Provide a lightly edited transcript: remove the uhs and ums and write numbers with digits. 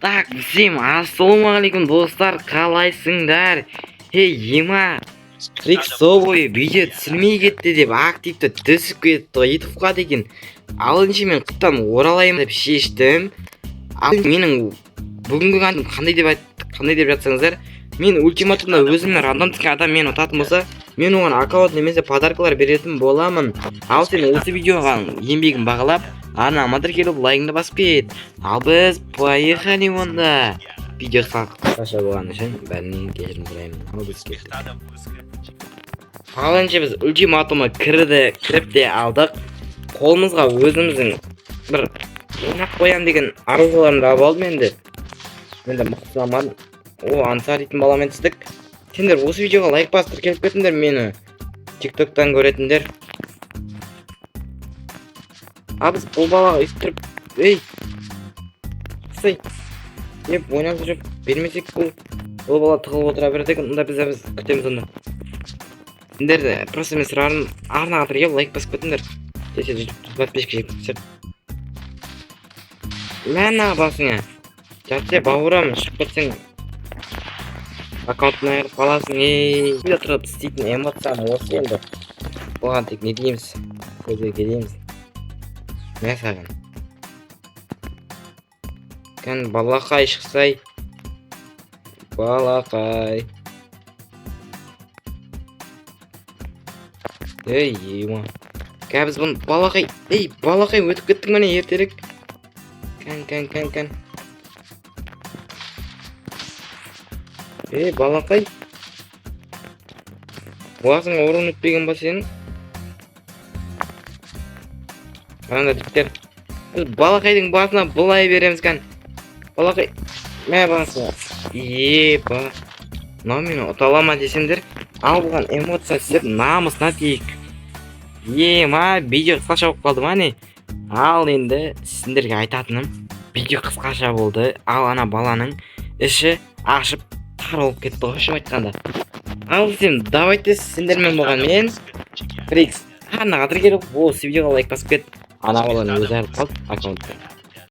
Так, всем ассалаумағалейкум достар, қалайсыңдар? Ема, Риксовой видео түсірмей кетті деп активті түсіп кетті ғой ютубқа деген. Ал енді мен қыттан оралайын деп шештім. Ал менің бүгінгі қандым қандай деп жатсаңыздар, мен ультиматумда өзімнің рандомдық адам мені ұтатын болса, мен оған аккаунт немесе подаркалар беретін боламын. Ал сен осы видеоға еңбегін бағалап, арнама тіркеліп лайкыңды басып кет. Ал біз поехали онда. Видео қысқаша болған үшін бәрінен кешірім сұраймын. Ал біз кеттік. Ал енді біз ультиматумы кіріп те алдық. Қолымызға өзіміздің бір ойнақ қоям деген арызаларымды алып алдым енді. Мен де мықтыламадым. Ансар дейтін баламен түстік. Сендер осы видеоға лайк басып тіркеліп кетіңдер, мені тиктоктан көретіндер. А біз бұл балаға үстіріп, қысай деп ойнап жүріп бермесек, бұл бала тығылып отыра бердік. Онда біз күтеміз онда. Сендер просто мен сұрарым, арнаға тіркеліп лайк басып кетіңдер. Десе подписчик жектіңіздер. Мәна басыңа жатсе бауырам, шығып кетсең аккаунтын айырып қаласың. Видео тұрып істейтін эмоцияны осы енді. Оған тек не дейміз, көзге келейміз. Мә саған кән балақай шықсай, балақай. Ема кәбіз бұны балақай, балақай өтіп кеттің мәне ертерек. Кән балақай, оғасың орын өтпеген ба сенің? Қараңда диктер, біз балақайдың басына бұлай береміз кән. Балақай, мә басына. Мынау мені ұталама десеңдер, ал бұған эмоция істеп намысына тиік. Ема, видео қысқаша болып қалды ма не? Ал енді сендерге айтатыным, видео қысқаша болды. Ал ана баланың іші ашып тар болып кетті ғой, шын айтқанда. Ал сен давайте сендермен болған мен Рикс. Арнаға тіркеліп, осы видеоға лайк басып кет. Ана баланы өзі арып қалды аккаунтта.